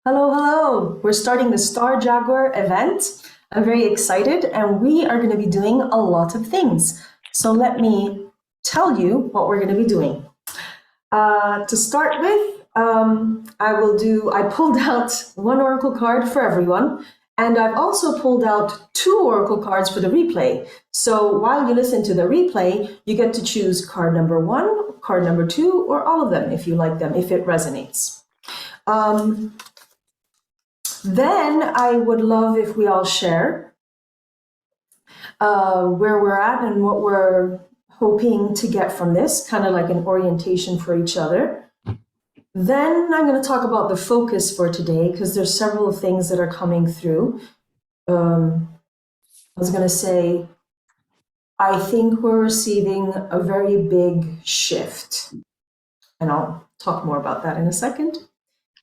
Hello, hello. We're starting the Star Jaguar event. I'm very excited and we are going to be doing a lot of things. So let me tell you what we're going to be doing. To start with, I pulled out one oracle card for everyone, and I've also pulled out two oracle cards for the replay. So while you listen to the replay, you get to choose card number 1, card number 2, or all of them if you like them, if it resonates. Then I would love if we all share where we're at and what we're hoping to get from this, kind of like an orientation for each other. Then I'm going to talk about the focus for today because there's several things that are coming through. I was going to say, I think we're receiving a very big shift. And I'll talk more about that in a second.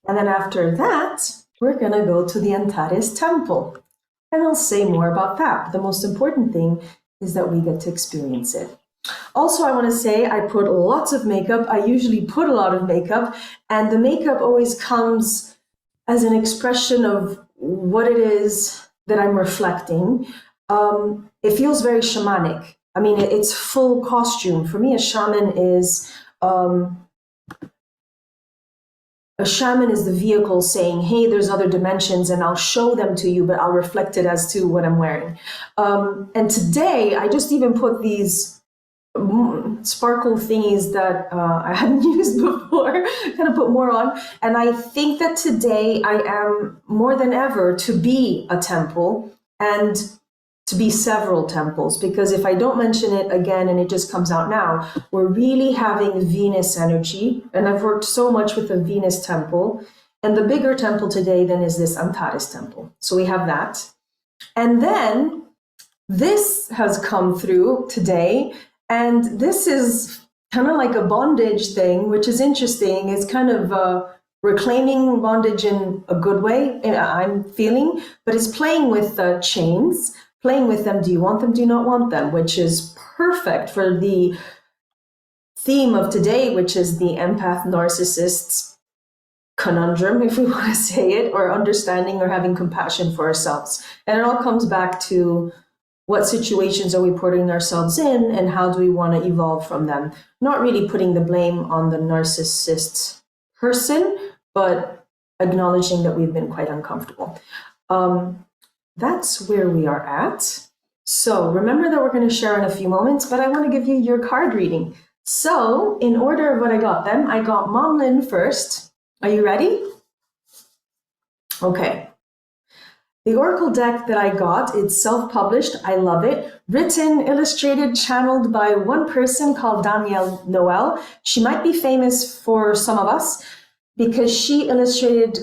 And then after that, we're going to go to the Antares Temple. And I'll say more about that. The most important thing is that we get to experience it. Also, I want to say I put lots of makeup. I usually put a lot of makeup, and the makeup always comes as an expression of what it is that I'm reflecting. It feels very shamanic. I mean, it's full costume. For me, a shaman is the vehicle saying, hey, there's other dimensions and I'll show them to you, but I'll reflect it as to what I'm wearing. And today, I just even put these sparkle thingies that I hadn't used before, kind of put more on. And I think that today I am more than ever to be a temple and to be several temples, because if I don't mention it again and it just comes out now, we're really having Venus energy, and I've worked so much with the Venus temple, and the bigger temple today then is this Antares temple. So we have that. And then this has come through today, and this is kind of like a bondage thing, which is interesting. It's kind of reclaiming bondage in a good way, I'm feeling, but it's playing with the chains, playing with them. Do you want them? Do you not want them? Which is perfect for the theme of today, which is the empath-narcissist conundrum, if we want to say it, or understanding or having compassion for ourselves. And it all comes back to what situations are we putting ourselves in and how do we want to evolve from them? Not really putting the blame on the narcissist person, but acknowledging that we've been quite uncomfortable. That's where we are at. So remember that we're going to share in a few moments, but I want to give you your card reading. So in order of what I got them, I got Mom Lynn first. Are you ready? Okay. The Oracle deck that I got, it's self-published. I love it. Written, illustrated, channeled by one person called Danielle Noel. She might be famous for some of us because she illustrated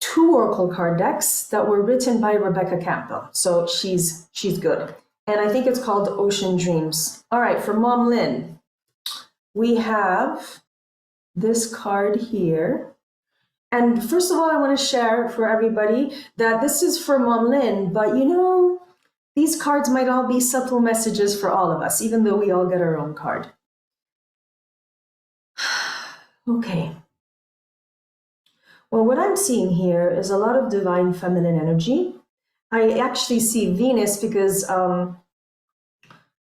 2 Oracle card decks that were written by Rebecca Campbell. So she's good. And I think it's called Ocean Dreams. All right, for Mom Lynn, we have this card here. And first of all, I want to share for everybody that this is for Mom Lynn, but you know, these cards might all be subtle messages for all of us, even though we all get our own card. Okay. Well, what I'm seeing here is a lot of divine feminine energy. I actually see Venus because,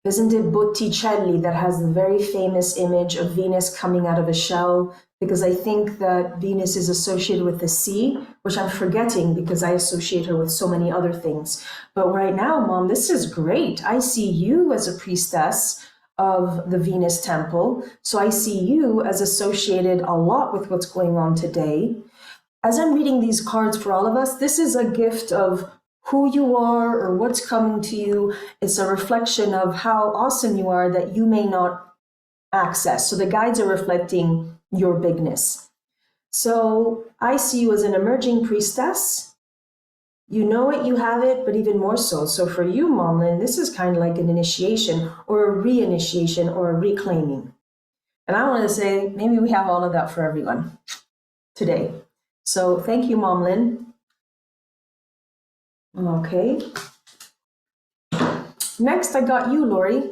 isn't it Botticelli that has the very famous image of Venus coming out of a shell? Because I think that Venus is associated with the sea, which I'm forgetting because I associate her with so many other things. But right now, Mom, this is great. I see you as a priestess of the Venus temple. So I see you as associated a lot with what's going on today. As I'm reading these cards for all of us, this is a gift of who you are or what's coming to you. It's a reflection of how awesome you are that you may not access. So the guides are reflecting your bigness. So I see you as an emerging priestess. You know it, you have it, but even more so. So for you, Mom Lynn, this is kind of like an initiation or a reinitiation or a reclaiming. And I want to say, maybe we have all of that for everyone today. So thank you, Mom Lynn. Okay. Next, I got you, Lori.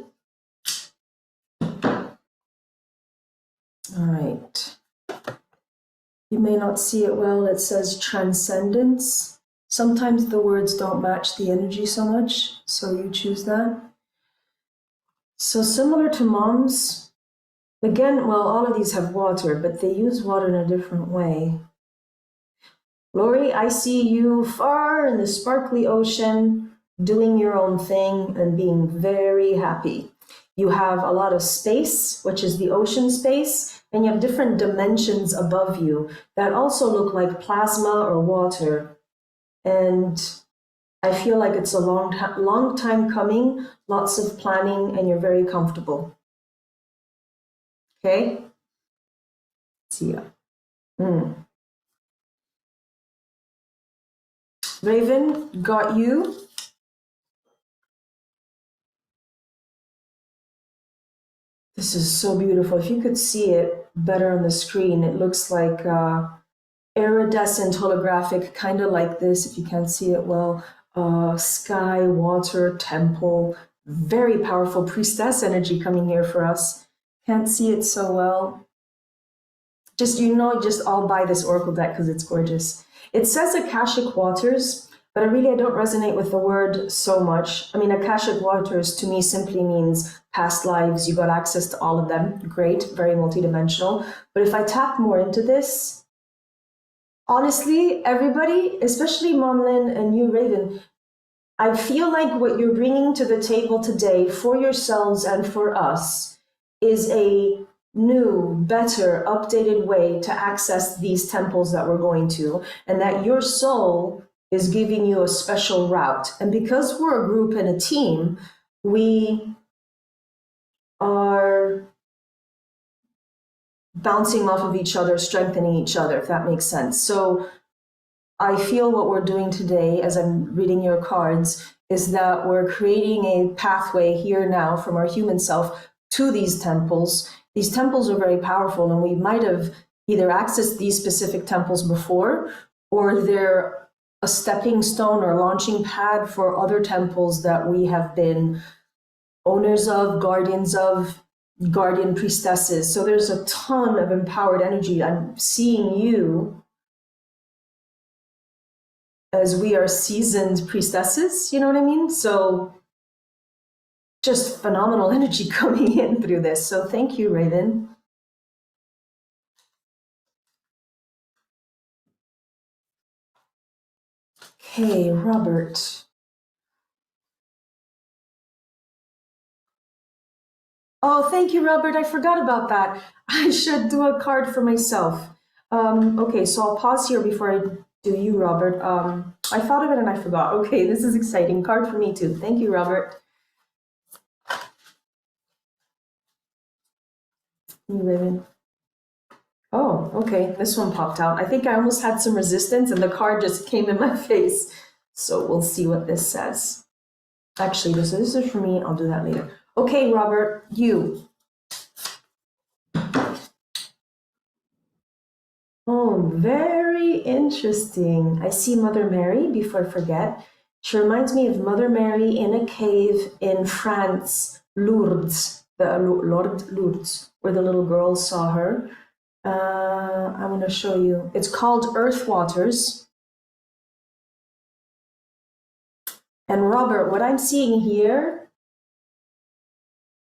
All right. You may not see it well. It says transcendence. Sometimes the words don't match the energy so much, so you choose that. So similar to moms, again, well, all of these have water, but they use water in a different way. Lori, I see you far in the sparkly ocean, doing your own thing and being very happy. You have a lot of space, which is the ocean space, and you have different dimensions above you that also look like plasma or water. And I feel like it's a long time coming, lots of planning, and you're very comfortable. Okay? See ya. Raven, got you. This is so beautiful. If you could see it better on the screen, it looks like iridescent holographic, kind of like this, if you can't see it well. Sky, water, temple, very powerful priestess energy coming here for us. Can't see it so well. Just, just all buy this oracle deck because it's gorgeous. It says Akashic Waters, but I don't resonate with the word so much. I mean, Akashic Waters to me simply means past lives. You got access to all of them. Great, very multidimensional. But if I tap more into this, honestly, everybody, especially Momlin and you, Raven, I feel like what you're bringing to the table today for yourselves and for us is a new, better, updated way to access these temples that we're going to, and that your soul is giving you a special route. And because we're a group and a team, we are bouncing off of each other, strengthening each other, if that makes sense. So I feel what we're doing today, as I'm reading your cards, is that we're creating a pathway here now from our human self to these temples. These temples are very powerful, and we might have either accessed these specific temples before, or they're a stepping stone or launching pad for other temples that we have been owners of, guardian priestesses. So there's a ton of empowered energy. I'm seeing you as we are seasoned priestesses, you know what I mean? So just phenomenal energy coming in through this. So thank you, Raven. Okay, Robert. Oh, thank you, Robert. I forgot about that. I should do a card for myself. Okay, so I'll pause here before I do you, Robert. I thought of it and I forgot. Okay, this is exciting. Card for me too. Thank you, Robert. Raven. Oh, okay. This one popped out. I think I almost had some resistance and the card just came in my face. So we'll see what this says. Actually, this is for me. I'll do that later. Okay, Robert, you. Oh, very interesting. I see Mother Mary, before I forget. She reminds me of Mother Mary in a cave in France, Lourdes, Lourdes, where the little girl saw her. I'm going to show you. It's called Earth Waters. And Robert, what I'm seeing here,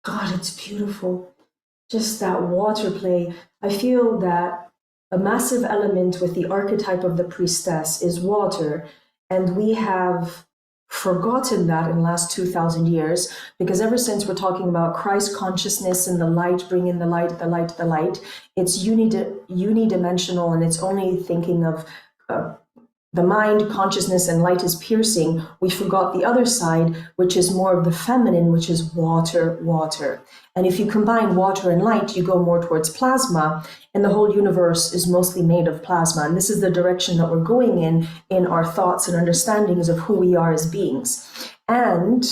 God, it's beautiful. Just that water play. I feel that a massive element with the archetype of the priestess is water. And we have forgotten that in the last 2,000 years, because ever since we're talking about Christ consciousness and the light, bring in the light, the light, the light, it's unidimensional, and it's only thinking of the mind, consciousness, and light is piercing. We forgot the other side, which is more of the feminine, which is water, water. And if you combine water and light, you go more towards plasma, and the whole universe is mostly made of plasma. And this is the direction that we're going in our thoughts and understandings of who we are as beings. And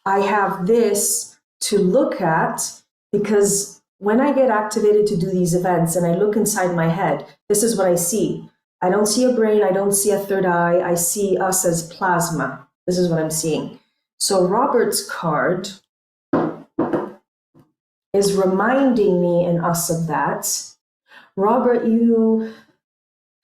I have this to look at, because when I get activated to do these events and I look inside my head, this is what I see. I don't see a brain, I don't see a third eye, I see us as plasma. This is what I'm seeing. So Robert's card is reminding me and us of that. Robert, you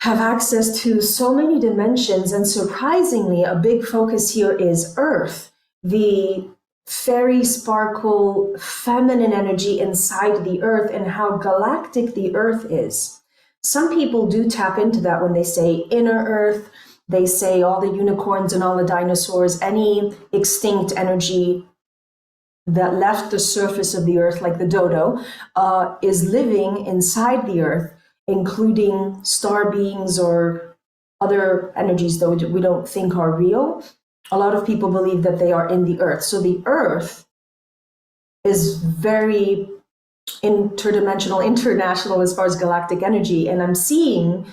have access to so many dimensions, and surprisingly, a big focus here is Earth, the fairy sparkle feminine energy inside the Earth, and how galactic the Earth is. Some people do tap into that when they say inner Earth. They say all the unicorns and all the dinosaurs, any extinct energy that left the surface of the Earth, like the dodo, is living inside the Earth, including star beings or other energies that we don't think are real. A lot of people believe that they are in the Earth. So the Earth is very interdimensional, international as far as galactic energy. And I'm seeing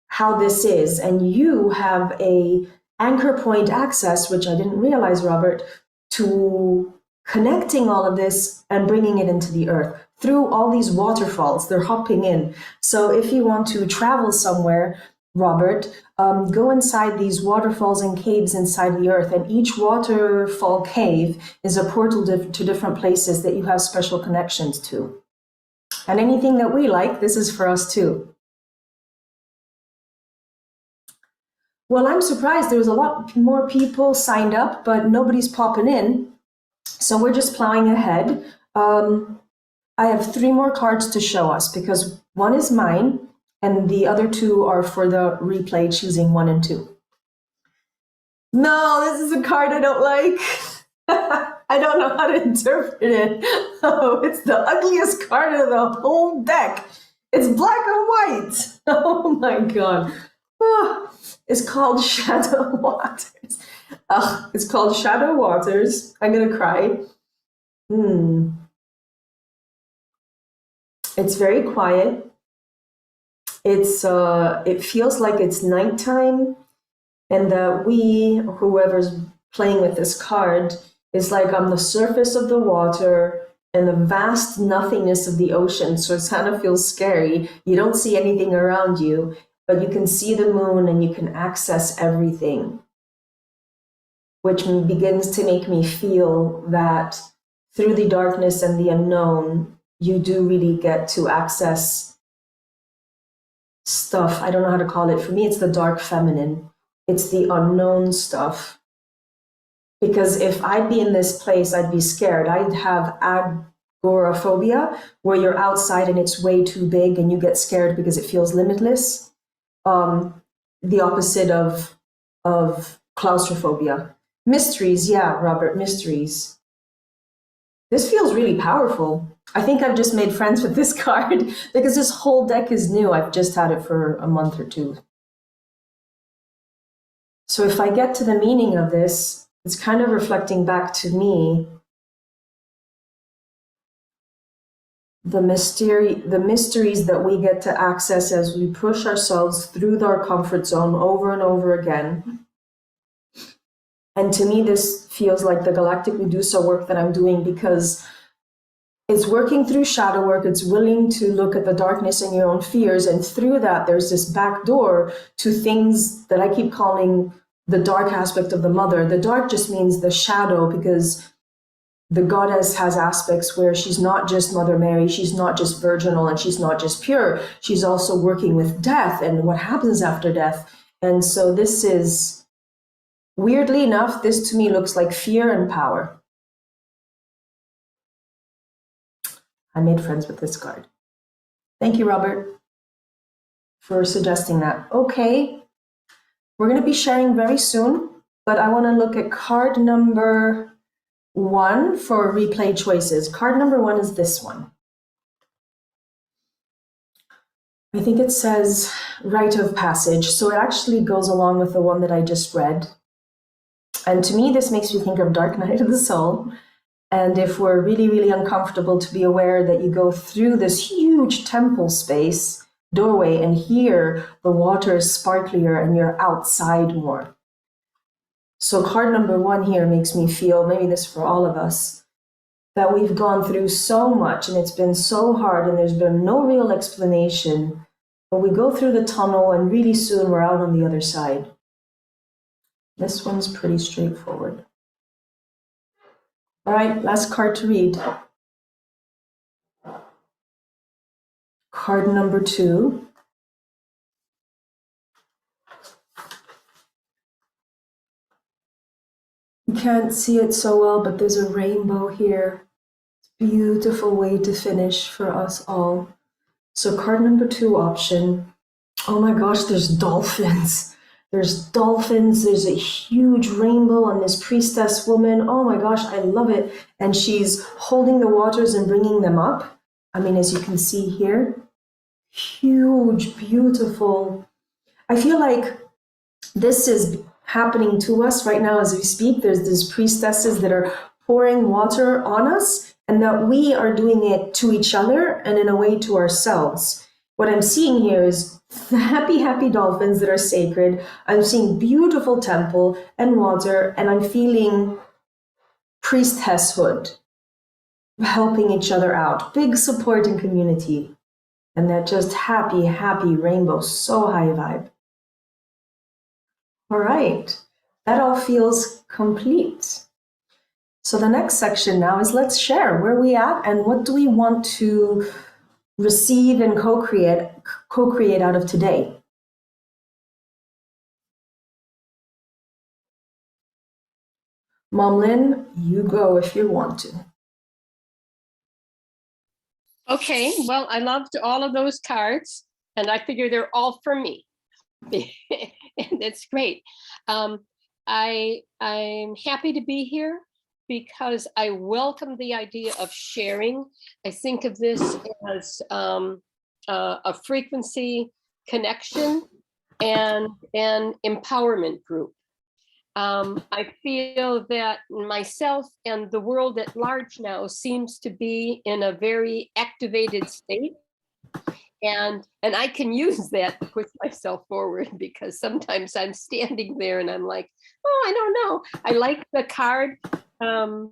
how this is. And you have a anchor point access, which I didn't realize, Robert, to connecting all of this and bringing it into the Earth through all these waterfalls. They're hopping in. So if you want to travel somewhere, Robert, go inside these waterfalls and caves inside the Earth, and each waterfall cave is a portal to different places that you have special connections to. And anything that we like, this is for us too. Well, I'm surprised. There was a lot more people signed up, but nobody's popping in. So we're just plowing ahead. I have 3 more cards to show us because one is mine and the other 2 are for the replay, choosing 1 and 2. No, this is a card I don't like. I don't know how to interpret it. Oh, it's the ugliest card of the whole deck. It's black and white. Oh my God. Oh, it's called Shadow Waters. It's called Shadow Waters. I'm gonna cry. It's very quiet. It feels like it's nighttime, and that whoever's playing with this card, is like on the surface of the water and the vast nothingness of the ocean. So it kind of feels scary. You don't see anything around you, but you can see the moon and you can access everything, which begins to make me feel that through the darkness and the unknown, you do really get to access stuff. I don't know how to call it. For me, it's the dark feminine. It's the unknown stuff. Because if I'd be in this place, I'd be scared. I'd have agoraphobia, where you're outside and it's way too big and you get scared because it feels limitless. The opposite of claustrophobia. Mysteries, yeah, Robert, mysteries. This feels really powerful. I think I've just made friends with this card because this whole deck is new. I've just had it for a month or 2. So if I get to the meaning of this, it's kind of reflecting back to me the mysteries that we get to access as we push ourselves through our comfort zone over and over again. And to me, this feels like the galactic Medusa work that I'm doing, because it's working through shadow work. It's willing to look at the darkness and your own fears. And through that, there's this back door to things that I keep calling the dark aspect of the mother. The dark just means the shadow, because the goddess has aspects where she's not just Mother Mary, she's not just virginal, and she's not just pure. She's also working with death and what happens after death. And so this is, weirdly enough, this to me looks like fear and power. I made friends with this card. Thank you, Robert, for suggesting that. Okay, we're going to be sharing very soon, but I want to look at card number 1 for replay choices. Card number 1 is this one. I think it says rite of passage, so it actually goes along with the one that I just read. And to me, this makes me think of Dark Night of the Soul. And if we're really, really uncomfortable, to be aware that you go through this huge temple space, doorway, and here the water is sparklier and you're outside more. So card number 1 here makes me feel, maybe this for all of us, that we've gone through so much and it's been so hard and there's been no real explanation, but we go through the tunnel and really soon we're out on the other side. This one's pretty straightforward. All right, last card to read. Card number 2. You can't see it so well, but there's a rainbow here. Beautiful way to finish for us all. So card number 2 option. Oh my gosh, there's dolphins. There's dolphins. There's a huge rainbow on this priestess woman. Oh my gosh, I love it. And she's holding the waters and bringing them up. I mean, as you can see here, huge, beautiful. I feel like this is happening to us right now as we speak. There's these priestesses that are pouring water on us, and that we are doing it to each other and in a way to ourselves. What I'm seeing here is happy, happy dolphins that are sacred. I'm seeing beautiful temple and water, and I'm feeling priestesshood, helping each other out, big support and community. And that just happy, happy rainbow, so high vibe. All right, that all feels complete. So the next section now is let's share where we at and what do we want to receive and co-create out of today. Mom Lynn, you go if you want to. Okay, well, I loved all of those cards, and I figure they're all for me. And it's great. I'm happy to be here because I welcome the idea of sharing. I think of this as a frequency connection and an empowerment group. I feel that myself and the world at large now seems to be in a very activated state. And I can use that to push myself forward, because sometimes I'm standing there and I'm like, oh, I don't know. I like the card, the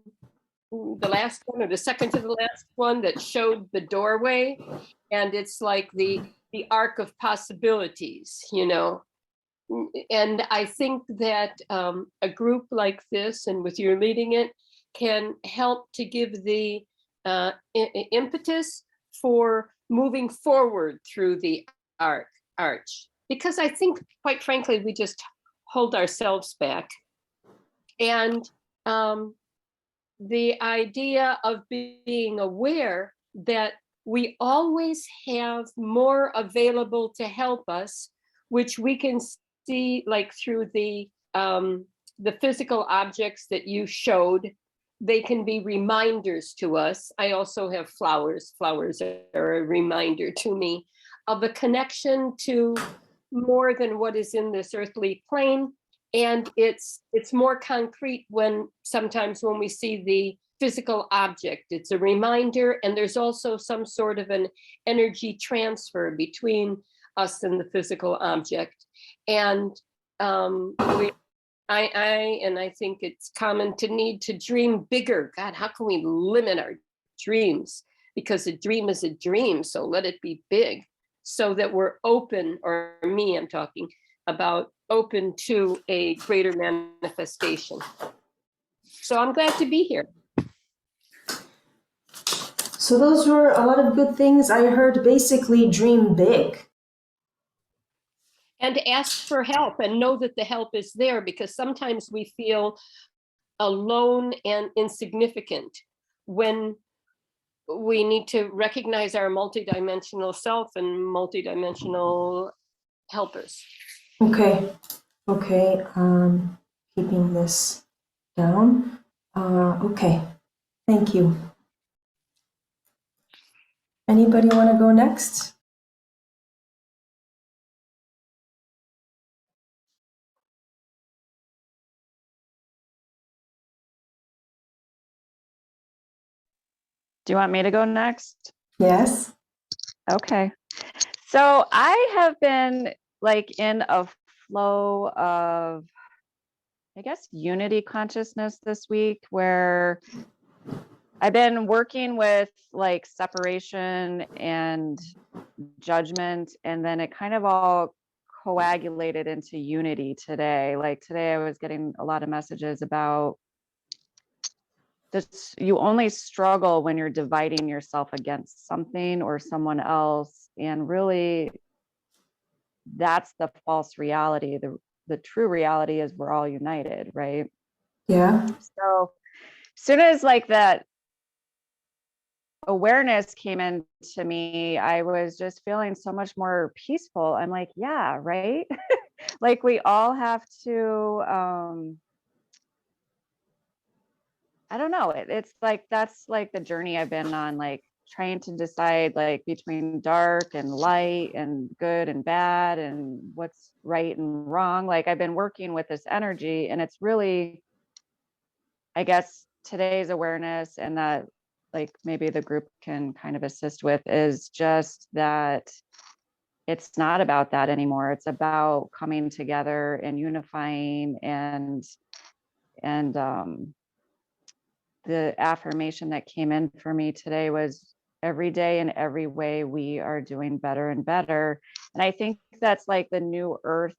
last one or the second to the last one that showed the doorway. And it's like the arc of possibilities, you know. And I think that a group like this, and with you leading it, can help to give the impetus for moving forward through the arch. Because I think, quite frankly, we just hold ourselves back. And the idea of being aware that we always have more available to help us, which we can see like through the physical objects that you showed. They can be reminders to us. I also have flowers. Flowers are a reminder to me of a connection to more than what is in this earthly plane. And it's more concrete when sometimes when we see the physical object, it's a reminder. And there's also some sort of an energy transfer between us and the physical object. And I think it's common to need to dream bigger. God, how can we limit our dreams? Because a dream is a dream, so let it be big, so that we're open, or me, I'm talking about, open to a greater manifestation. So I'm glad to be here. So those were a lot of good things. I heard basically dream big. And ask for help and know that the help is there, because sometimes we feel alone and insignificant when we need to recognize our multidimensional self and multidimensional helpers. Okay, keeping this down. Okay, thank you. Anybody want to go next? Do you want me to go next? Yes. Okay. So I have been like in a flow of, I guess, unity consciousness this week, where I've been working with like separation and judgment, and then it kind of all coagulated into unity today. Like today I was getting a lot of messages about you only struggle when you're dividing yourself against something or someone else. And really, that's the false reality. The true reality is we're all united, right? Yeah. So as soon as like that awareness came into me, I was just feeling so much more peaceful. I'm like, yeah, right. Like we all have to, I don't know. It's like, that's like the journey I've been on, like trying to decide like between dark and light and good and bad and what's right and wrong. Like I've been working with this energy, and it's really, I guess today's awareness, and that like maybe the group can kind of assist with, is just that it's not about that anymore. It's about coming together and unifying, and the affirmation that came in for me today was, every day in every way we are doing better and better. And I think that's like the new earth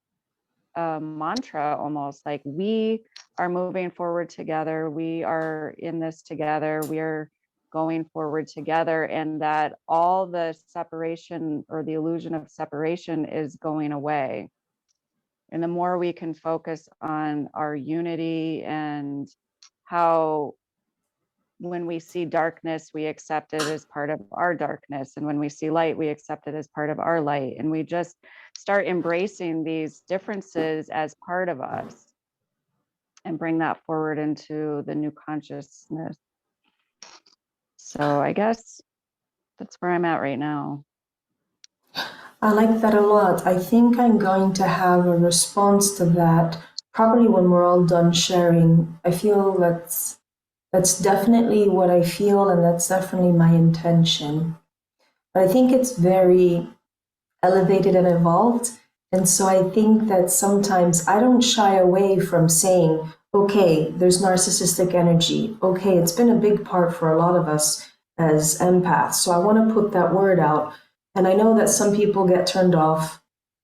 mantra, almost like we are moving forward together, we are in this together, we're going forward together, and that all the separation or the illusion of separation is going away. And the more we can focus on our unity, and how when we see darkness, we accept it as part of our darkness. And when we see light, we accept it as part of our light. And we just start embracing these differences as part of us and bring that forward into the new consciousness. So I guess that's where I'm at right now. I like that a lot. I think I'm going to have a response to that probably when we're all done sharing. I feel that's definitely what I feel, and that's definitely my intention. But I think it's very elevated and evolved. And so I think that sometimes I don't shy away from saying, okay, there's narcissistic energy. Okay, it's been a big part for a lot of us as empaths. So I want to put that word out. And I know that some people get turned off,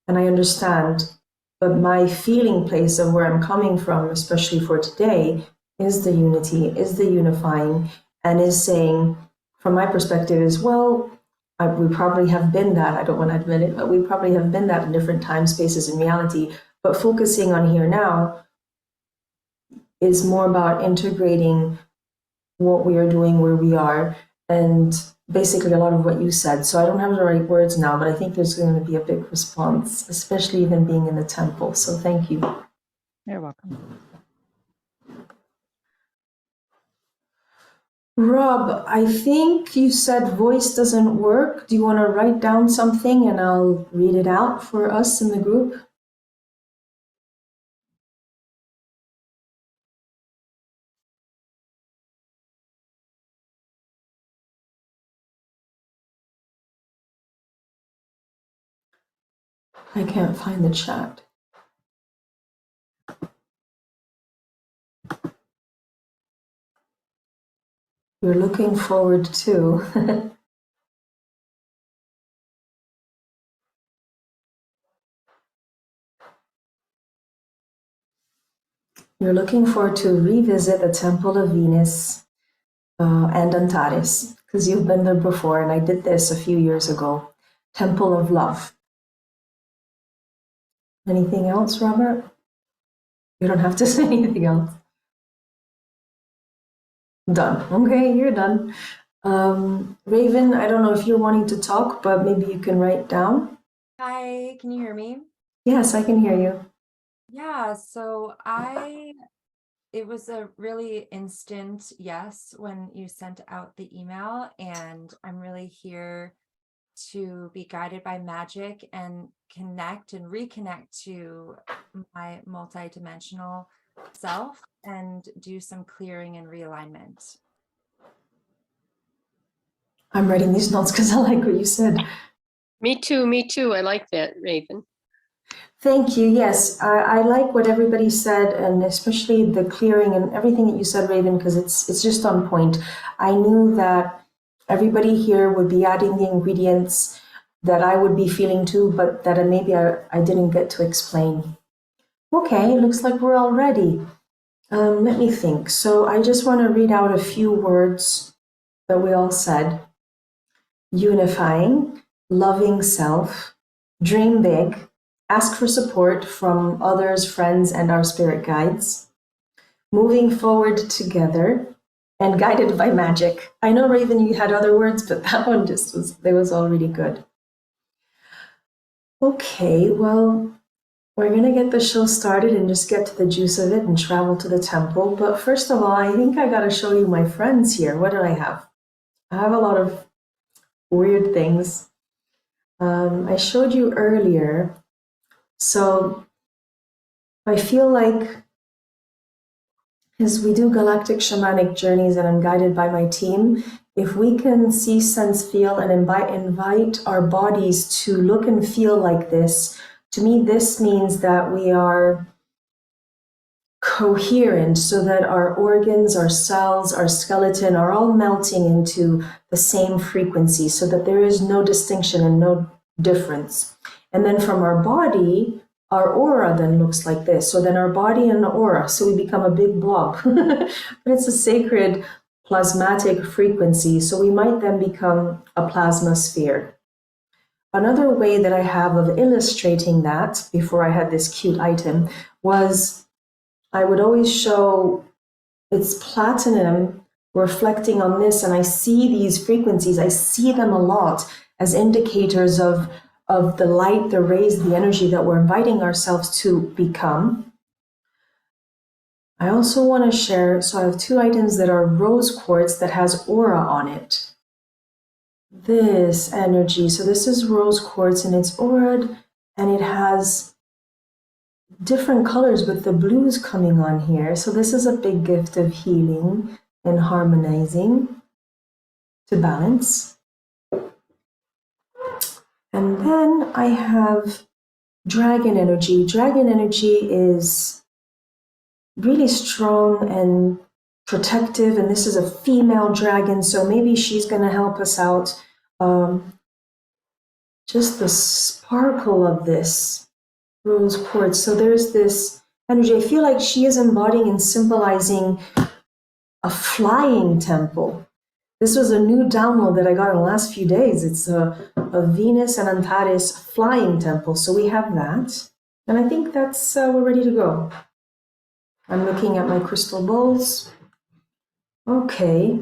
and I understand. But my feeling place of where I'm coming from, especially for today, is the unity, is the unifying, and is saying, from my perspective, is, well, we probably have been that. I don't want to admit it, but we probably have been that in different time, spaces, and reality. But focusing on here now is more about integrating what we are doing, where we are, and basically a lot of what you said. So I don't have the right words now, but I think there's going to be a big response, especially even being in the temple. So thank you. You're welcome. Rob, I think you said voice doesn't work. Do you want to write down something and I'll read it out for us in the group? I can't find the chat. You're looking forward to. You're looking forward to revisit the Temple of Venus and Antares, because you've been there before, and I did this a few years ago. Temple of Love. Anything else, Robert? You don't have to say anything else. Done. Okay, you're done. Raven, I don't know if you're wanting to talk, but maybe you can write down. Hi, can you hear me? Yes, I can hear you. Yeah, so it was a really instant yes when you sent out the email, and I'm really here to be guided by magic and connect and reconnect to my multidimensional self and do some clearing and realignment. I'm writing these notes because I like what you said. Me too, me too. I like that, Raven. Thank you. Yes, I like what everybody said, and especially the clearing and everything that you said, Raven, because it's just on point. I knew that everybody here would be adding the ingredients that I would be feeling too, but that maybe I didn't get to explain. Okay, looks like we're all ready. Let me think. So I just want to read out a few words that we all said. Unifying, loving self, dream big, ask for support from others, friends, and our spirit guides, moving forward together, and guided by magic. I know, Raven, you had other words, but that one they was all really good. Okay, well, we're going to get the show started and just get to the juice of it and travel to the temple. But first of all, I think I got to show you my friends here. What do I have? I have a lot of weird things. I showed you earlier. So I feel like as we do galactic shamanic journeys and I'm guided by my team, if we can see, sense, feel, and invite our bodies to look and feel like this, to me, this means that we are coherent so that our organs, our cells, our skeleton are all melting into the same frequency so that there is no distinction and no difference. And then from our body, our aura then looks like this. So then our body and the aura, so we become a big blob. But it's a sacred plasmatic frequency. So we might then become a plasma sphere. Another way that I have of illustrating that, before I had this cute item, was I would always show it's platinum reflecting on this, and I see these frequencies, I see them a lot as indicators of the light, the rays, the energy that we're inviting ourselves to become. I also want to share, so I have two items that are rose quartz that has aura on it. This energy, so this is rose quartz and it's auraed, and it has different colors with the blues coming on here. So this is a big gift of healing and harmonizing to balance. And then I have dragon energy. Dragon energy is really strong and protective, and this is a female dragon, so maybe she's going to help us out. Just the sparkle of this rose quartz. So there's this energy. I feel like she is embodying and symbolizing a flying temple. This was a new download that I got in the last few days. It's a Venus and Antares flying temple. So we have that. And I think that's, we're ready to go. I'm looking at my crystal balls. Okay.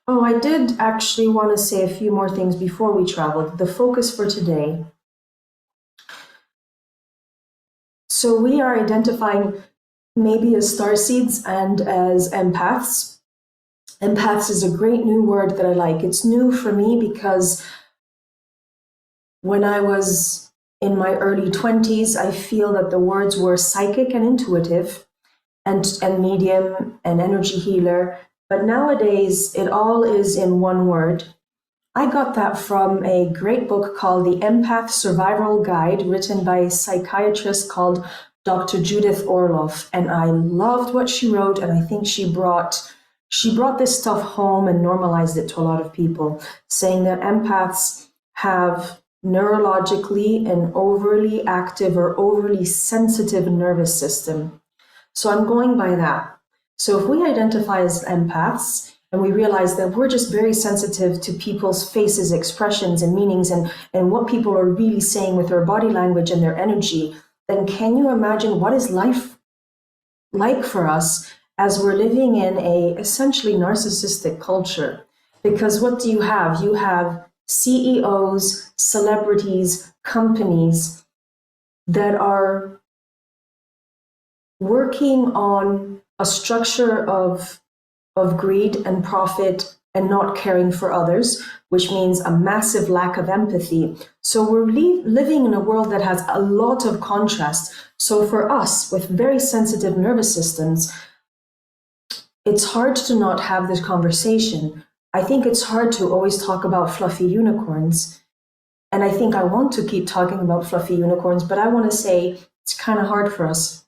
Oh, I did actually want to say a few more things before we traveled. The focus for today. So we are identifying maybe as starseeds and as empaths. Empaths is a great new word that I like. It's new for me because when I was in my early 20s, I feel that the words were psychic and intuitive and medium and energy healer. But nowadays, it all is in one word. I got that from a great book called The Empath Survival Guide, written by a psychiatrist called Dr. Judith Orloff. And I loved what she wrote, and I think she brought this stuff home and normalized it to a lot of people, saying that empaths have neurologically an overly active or overly sensitive nervous system. So I'm going by that. So if we identify as empaths and we realize that we're just very sensitive to people's faces, expressions, and meanings, and what people are really saying with their body language and their energy, then can you imagine what is life like for us as we're living in a essentially narcissistic culture? Because what do you have? You have CEOs, celebrities, companies that are working on a structure of greed and profit and not caring for others, which means a massive lack of empathy. So we're living in a world that has a lot of contrast. So for us with very sensitive nervous systems, it's hard to not have this conversation. I think it's hard to always talk about fluffy unicorns. And I think I want to keep talking about fluffy unicorns, but I want to say it's kind of hard for us.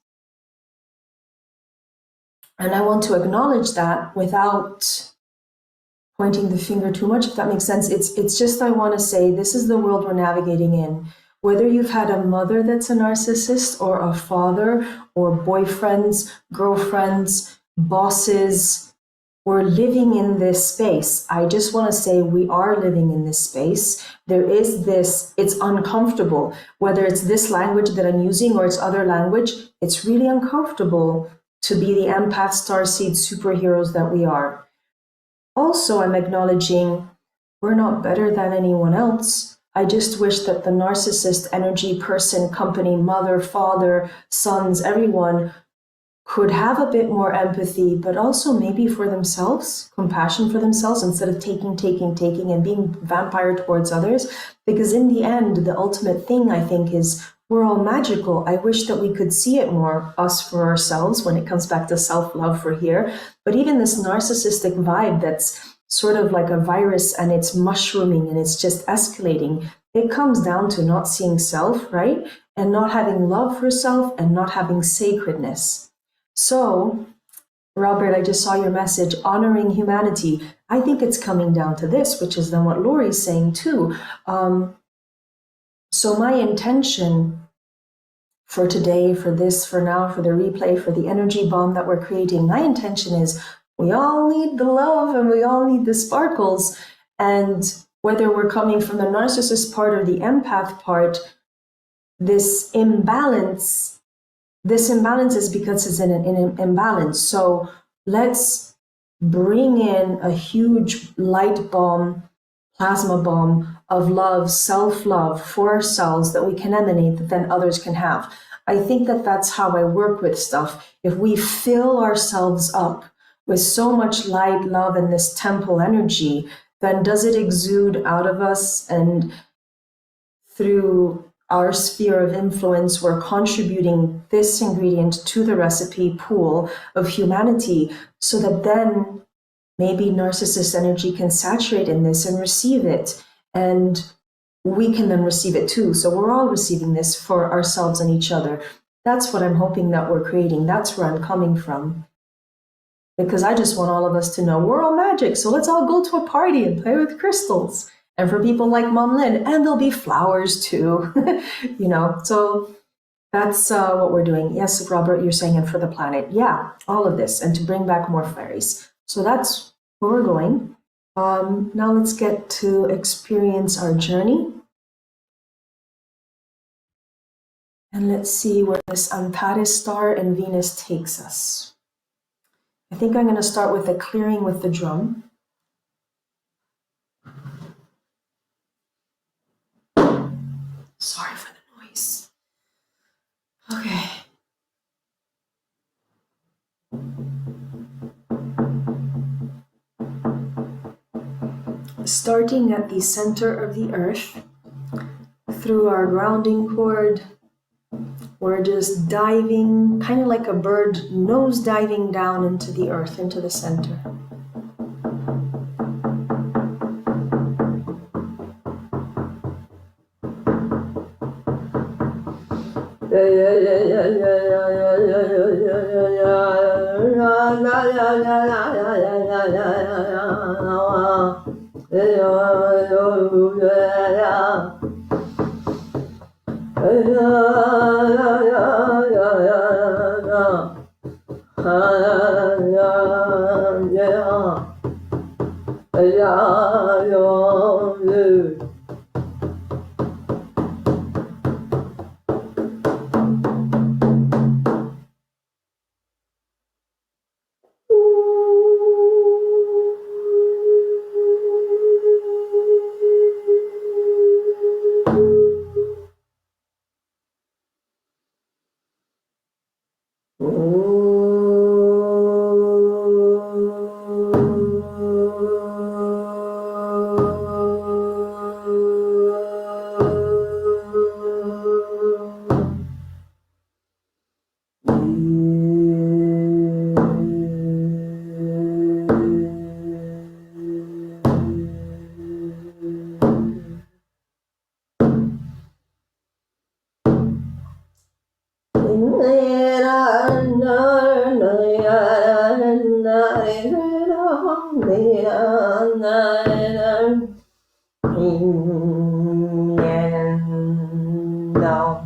And I want to acknowledge that without pointing the finger too much, if that makes sense. It's just I want to say this is the world we're navigating in. whether you've had a mother that's a narcissist or a father or boyfriends, girlfriends, bosses, we're living in this space. I just want to say we are living in this space. There is this, it's uncomfortable. Whether it's this language that I'm using or it's other language, it's really uncomfortable to be the empath starseed superheroes that we are. Also, I'm acknowledging we're not better than anyone else. I just wish that the narcissist energy person, company, mother, father, sons, everyone could have a bit more empathy, but also maybe for themselves, compassion for themselves instead of taking, and being vampire towards others. Because in the end, the ultimate thing I think is we're all magical. I wish that we could see it more, us for ourselves, when it comes back to self-love for here. But even this narcissistic vibe that's sort of like a virus and it's mushrooming and it's just escalating, it comes down to not seeing self, right? And not having love for self and not having sacredness. So, Robert, I just saw your message, honoring humanity. I think it's coming down to this, which is then what Lori's saying too. So my intention for today, for this, for now, for the replay, for the energy bomb that we're creating, my intention is we all need the love and we all need the sparkles. And whether we're coming from the narcissist part or the empath part, this imbalance is because it's in an imbalance. So let's bring in a huge light bomb, plasma bomb of love, self-love for ourselves that we can emanate, that then others can have. I think that that's how I work with stuff. If we fill ourselves up with so much light, love, and this temple energy, then does it exude out of us, and through our sphere of influence, we're contributing this ingredient to the recipe pool of humanity, so that then maybe narcissist energy can saturate in this and receive it, and we can then receive it too. So we're all receiving this for ourselves and each other. That's what I'm hoping that we're creating. That's where I'm coming from. Because I just want all of us to know we're all magic. So let's all go to a party and play with crystals. And for people like Mom Lynn, and there'll be flowers too, you know. So that's what we're doing. Yes, Robert, you're saying, and for the planet. Yeah, all of this, and to bring back more fairies. So that's where we're going. Now let's get to experience our journey. And let's see where this Antares star and Venus takes us. I think I'm going to start with a clearing with the drum. Sorry for the noise. Okay. Starting at the center of the earth, through our grounding cord, we're just diving, kind of like a bird, nose diving down into the earth, into the center. now.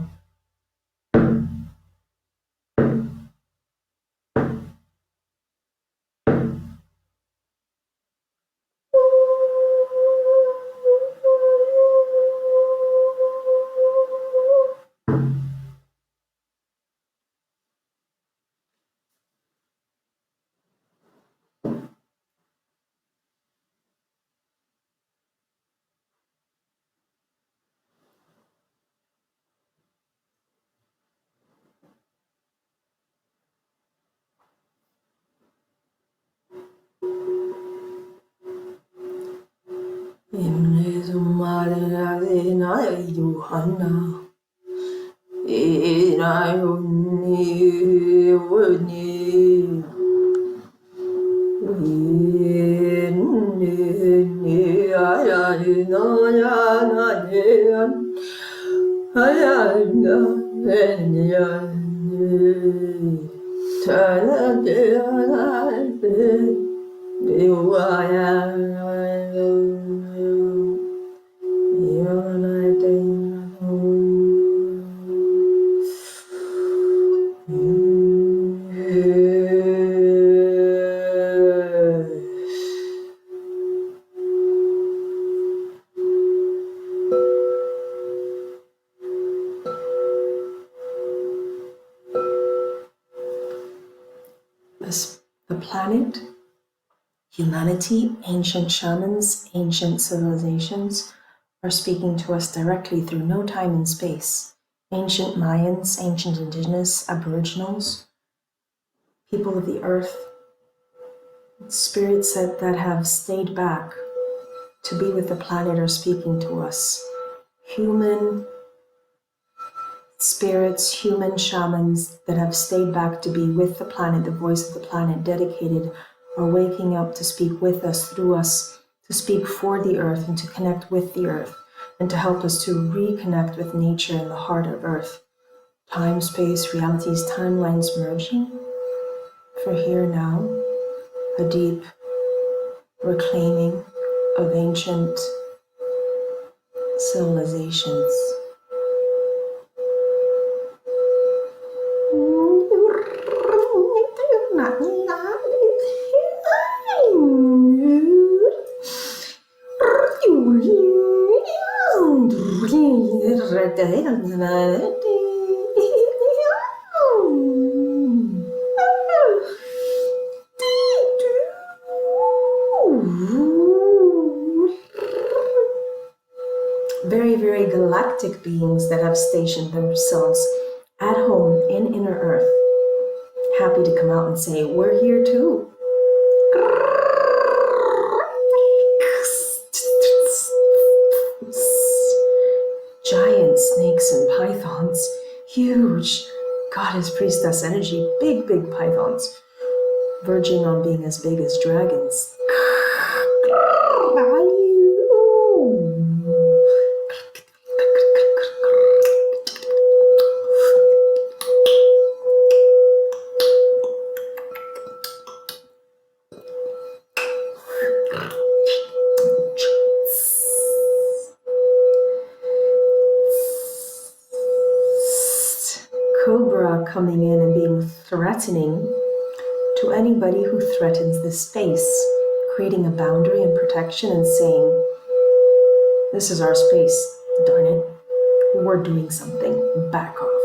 The planet, humanity, ancient shamans, ancient civilizations are speaking to us directly through no time and space. Ancient Mayans, ancient indigenous, aboriginals, people of the earth, spirits that have stayed back to be with the planet are speaking to us. Human spirits, human shamans that have stayed back to be with the planet, the voice of the planet, dedicated, are waking up to speak with us, through us, to speak for the earth and to connect with the earth and to help us to reconnect with nature and the heart of earth. Time, space, realities, timelines merging for here now, a deep reclaiming of ancient civilizations. Very, very galactic beings that have stationed themselves at home in inner earth, happy to come out and say, we're here too. Giant snakes and pythons, huge goddess priestess energy, big, big pythons, verging on being as big as dragons. Cobra coming in and being threatening to anybody who threatens this space, creating a boundary and protection and saying, this is our space, darn it, we're doing something, back off.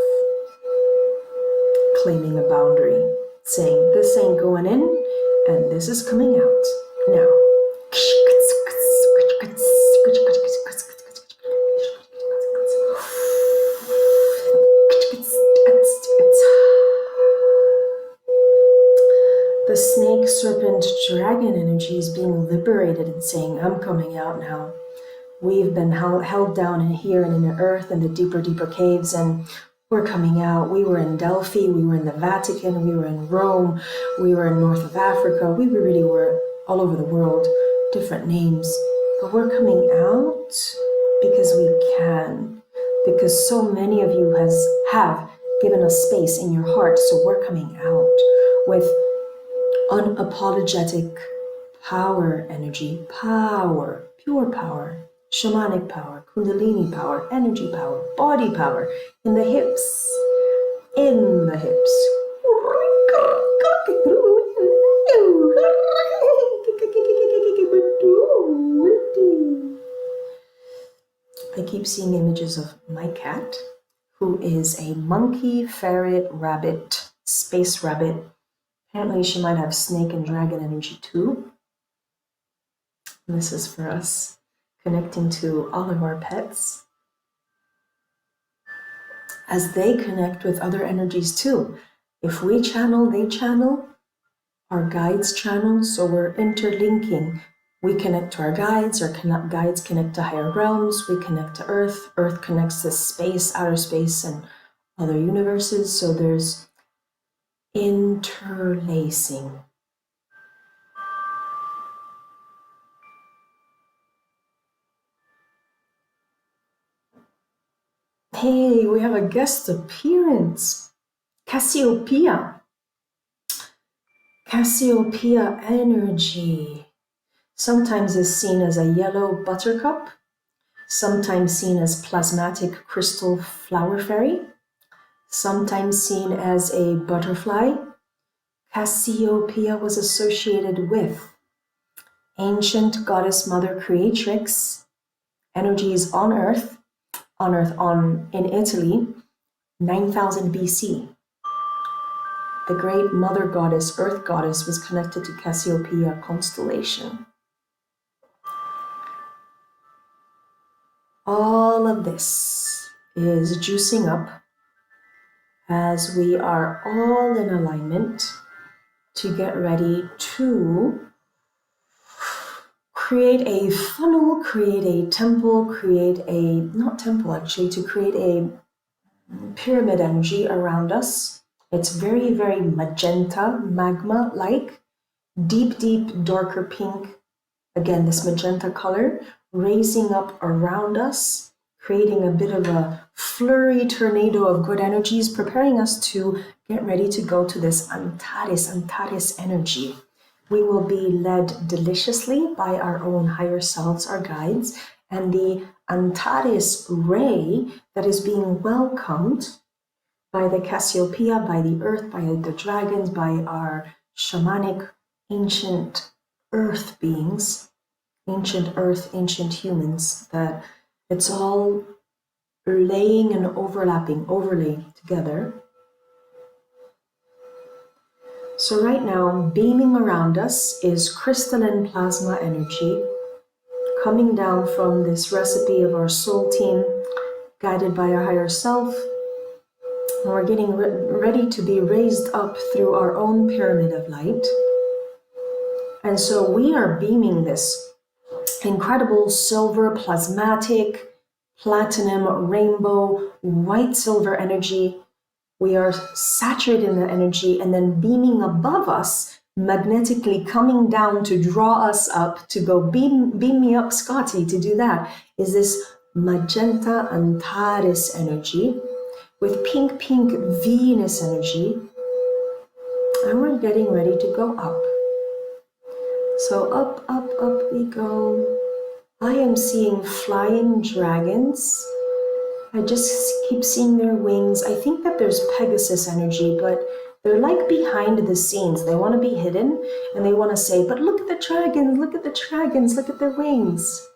Claiming a boundary, saying this ain't going in and this is coming out now. The snake, serpent, dragon energy is being liberated and saying, I'm coming out now. We've been held down in here and in the earth and the deeper, deeper caves, and we're coming out. We were in Delphi, we were in the Vatican, we were in Rome, we were in north of Africa. We really were all over the world, different names. But we're coming out because we can. Because so many of you have given us space in your heart, so we're coming out with unapologetic power energy, power, pure power, shamanic power, kundalini power, energy power, body power, in the hips, in the hips. I keep seeing images of my cat, who is a monkey, ferret, rabbit, space rabbit. Apparently she might have snake and dragon energy too. And this is for us connecting to all of our pets as they connect with other energies too. If we channel, they channel, our guides channel, so we're interlinking. We connect to our guides, our guides connect to higher realms, we connect to Earth, Earth connects to space, outer space, and other universes, so there's interlacing. Hey, we have a guest appearance. Cassiopeia. Cassiopeia energy. Sometimes is seen as a yellow buttercup, sometimes seen as plasmatic crystal flower fairy, sometimes seen as a butterfly. Cassiopeia was associated with ancient goddess mother creatrix, energies on Earth in Italy, 9000 BC. The great mother goddess, earth goddess, was connected to Cassiopeia constellation. All of this is juicing up as we are all in alignment to get ready to create a funnel, create a temple, to create a pyramid energy around us. It's very, very magenta, magma-like, deep, deep, darker pink. Again, this magenta color raising up around us, creating a bit of a flurry tornado of good energies, preparing us to get ready to go to this Antares energy. We will be led deliciously by our own higher selves, our guides, and the Antares ray that is being welcomed by the Cassiopeia, by the earth, by the dragons, by our shamanic ancient earth beings, ancient earth, ancient humans, that it's all laying and overlay together. So right now, beaming around us is crystalline plasma energy coming down from this recipe of our soul team, guided by our higher self. And we're getting ready to be raised up through our own pyramid of light. And so we are beaming this incredible silver, plasmatic, platinum, rainbow, white silver energy. We are saturated in the energy and then beaming above us, magnetically coming down to draw us up, to go beam me up, Scotty, to do that, is this magenta Antares energy with pink Venus energy. And we're getting ready to go up. So up, up, up we go. I am seeing flying dragons. I just keep seeing their wings. I think that there's Pegasus energy, but they're like behind the scenes. They want to be hidden and they want to say, but look at the dragons, look at the dragons, look at their wings.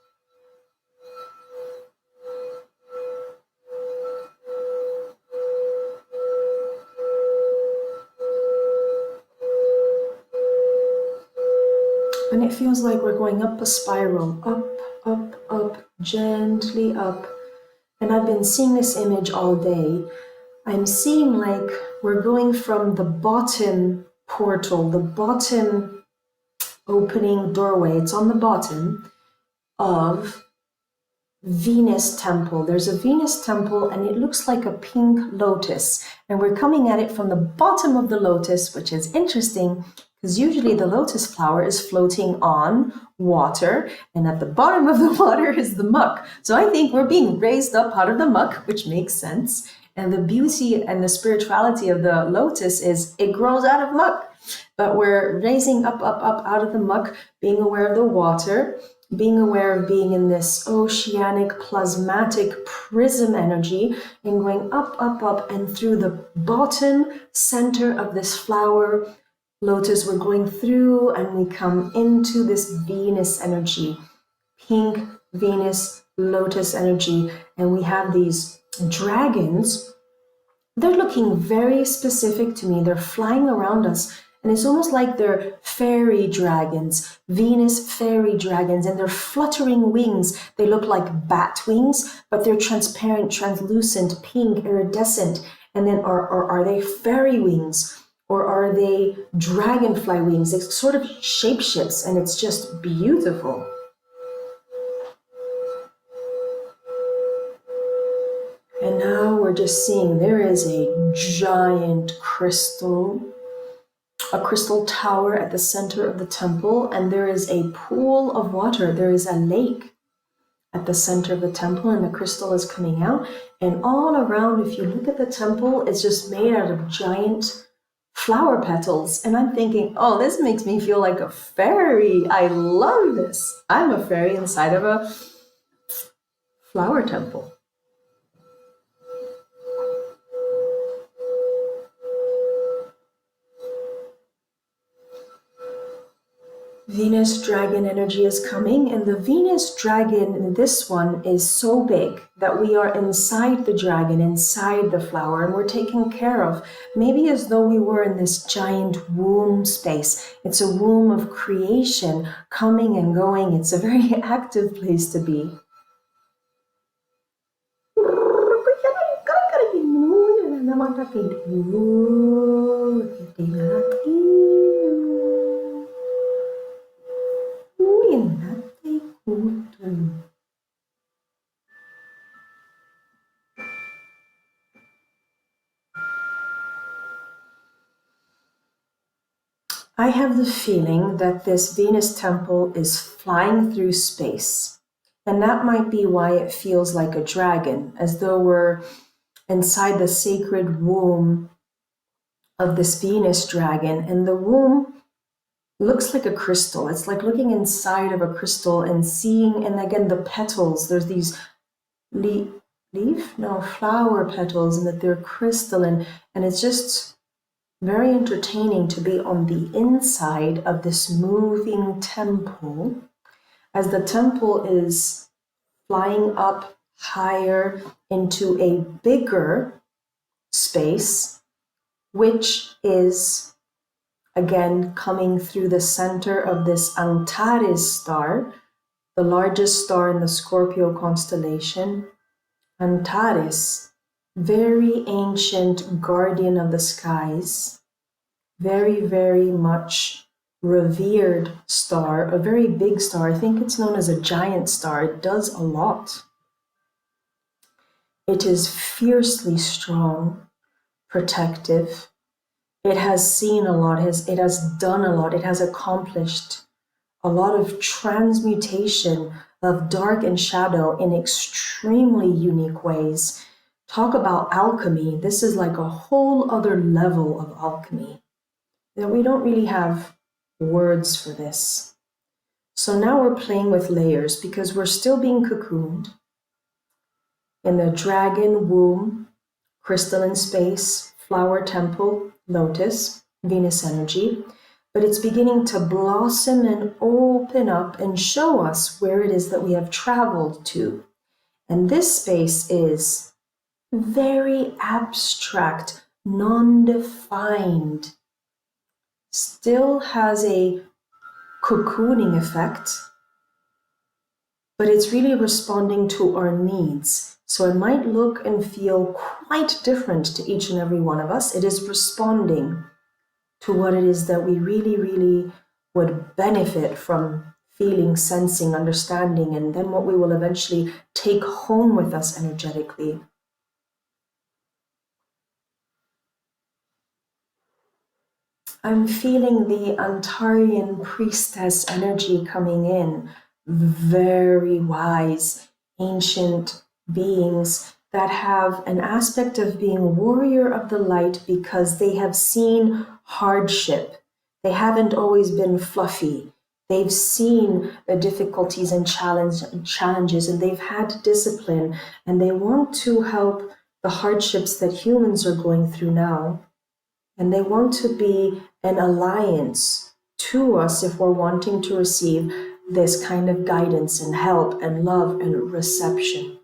And it feels like we're going up a spiral, up, up, up, gently up. And I've been seeing this image all day. I'm seeing like we're going from the bottom portal, the bottom opening doorway. It's on the bottom of Venus Temple. There's a Venus Temple and it looks like a pink lotus. And we're coming at it from the bottom of the lotus, which is interesting because usually the lotus flower is floating on water and at the bottom of the water is the muck. So I think we're being raised up out of the muck, which makes sense. And the beauty and the spirituality of the lotus is it grows out of muck. But we're raising up, up, up out of the muck, being aware of the water, being aware of being in this oceanic plasmatic prism energy and going up, up, up, and through the bottom center of this flower lotus, we're going through and we come into this Venus energy, pink Venus lotus energy, and we have these dragons. They're looking very specific to me. They're flying around us, and it's almost like they're fairy dragons, Venus fairy dragons, and they're fluttering wings. They look like bat wings, but they're transparent, translucent, pink, iridescent. And then are they fairy wings, or are they dragonfly wings? It sort of shapeshifts, and it's just beautiful. And now we're just seeing there is a giant crystal, a crystal tower at the center of the temple, and there is a pool of water. There is a lake at the center of the temple, and the crystal is coming out. And all around, if you look at the temple, it's just made out of giant flower petals. And I'm thinking, oh, this makes me feel like a fairy. I love this. I'm a fairy inside of a flower temple. Venus dragon energy is coming, and the Venus dragon, this one is so big that we are inside the dragon, inside the flower, and we're taken care of, maybe as though we were in this giant womb space. It's a womb of creation, coming and going. It's a very active place to be. I have the feeling that this Venus temple is flying through space, and that might be why it feels like a dragon, as though we're inside the sacred womb of this Venus dragon, and the womb looks like a crystal. It's like looking inside of a crystal and seeing, and again, the petals, there's these flower petals, and that they're crystalline, and it's just very entertaining to be on the inside of this moving temple, as the temple is flying up higher into a bigger space, which is again coming through the center of this Antares star, the largest star in the Scorpio constellation. Antares, very ancient guardian of the skies, very, very much revered star, a very big star. I think it's known as a giant star. It does a lot. It is fiercely strong, protective. It has seen a lot, it has done a lot, it has accomplished a lot of transmutation of dark and shadow in extremely unique ways. Talk about alchemy. This is like a whole other level of alchemy that we don't really have words for this. So now we're playing with layers because we're still being cocooned in the dragon womb, crystalline space, flower temple, lotus, Venus energy, but it's beginning to blossom and open up and show us where it is that we have traveled to. And this space is very abstract, non-defined, still has a cocooning effect, but it's really responding to our needs. So it might look and feel quite different to each and every one of us. It is responding to what it is that we really, really would benefit from feeling, sensing, understanding, and then what we will eventually take home with us energetically. I'm feeling the Antarian priestess energy coming in, very wise, ancient beings that have an aspect of being warrior of the light because they have seen hardship. They haven't always been fluffy. They've seen the difficulties and challenges, and they've had discipline, and they want to help the hardships that humans are going through now. And they want to be an alliance to us if we're wanting to receive this kind of guidance and help and love and reception.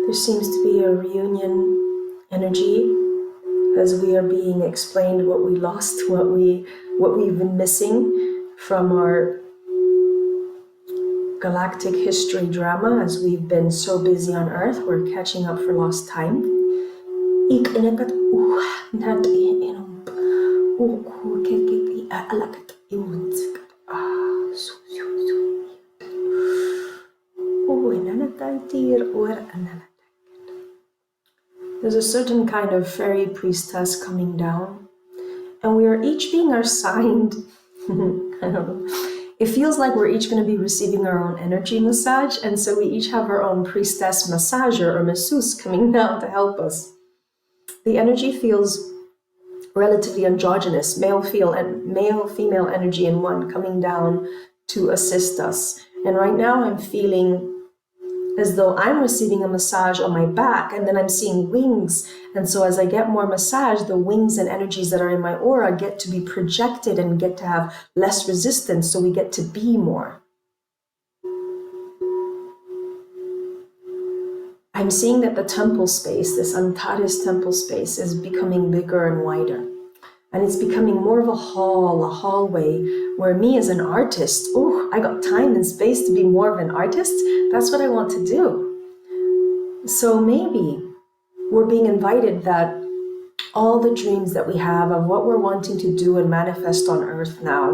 There seems to be a reunion energy as we are being explained what we lost, what we've been missing from our galactic history drama as we've been so busy on Earth. We're catching up for lost time. There's a certain kind of fairy priestess coming down, and we are each being assigned, I don't know, it feels like we're each going to be receiving our own energy massage, and so we each have our own priestess massager or masseuse coming down to help us. The energy feels relatively androgynous, male-female energy in one coming down to assist us. And right now I'm feeling as though I'm receiving a massage on my back, and then I'm seeing wings. And so as I get more massage, the wings and energies that are in my aura get to be projected and get to have less resistance, so we get to be more. I'm seeing that the temple space, this Antares temple space, is becoming bigger and wider. And it's becoming more of a hallway, where me as an artist, I got time and space to be more of an artist. That's what I want to do. So maybe we're being invited that all the dreams that we have of what we're wanting to do and manifest on Earth now,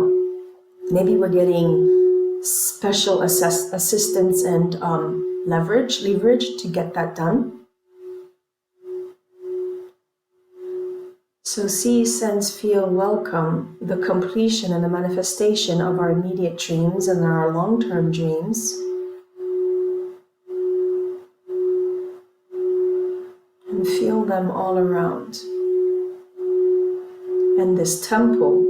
maybe we're getting special assistance and leverage to get that done. So see, sense, feel, welcome the completion and the manifestation of our immediate dreams and our long-term dreams. And feel them all around. And this temple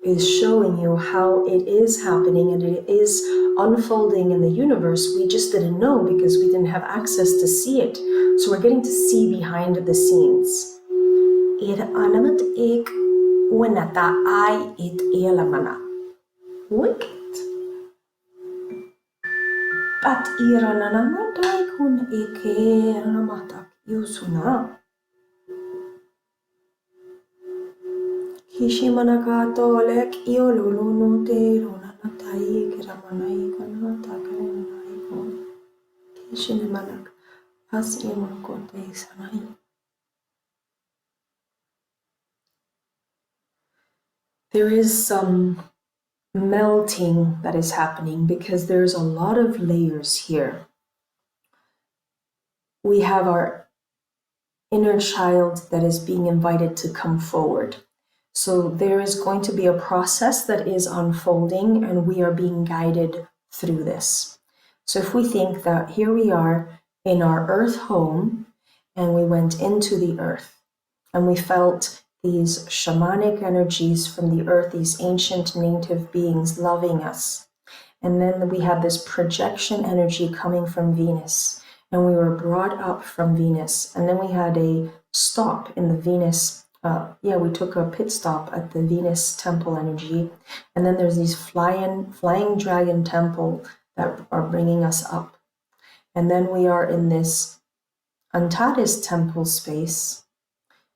is showing you how it is happening and it is unfolding in the universe. We just didn't know because we didn't have access to see it. So we're getting to see behind the scenes. Wicked. But irananamadai kun eke ranamatak yusuna. Kishimanakatolek ioluluno te runanatai kiramanai kanata karanai kon. Kishinimanak asimakote sanai. There is some melting that is happening because there's a lot of layers here. We have our inner child that is being invited to come forward. So there is going to be a process that is unfolding and we are being guided through this. So if we think that here we are in our earth home and we went into the earth and we felt these shamanic energies from the earth, these ancient native beings loving us. And then we had this projection energy coming from Venus, and we were brought up from Venus. And then we had a stop in the Venus, we took a pit stop at the Venus temple energy. And then there's these flying dragon temple that are bringing us up. And then we are in this Antares temple space.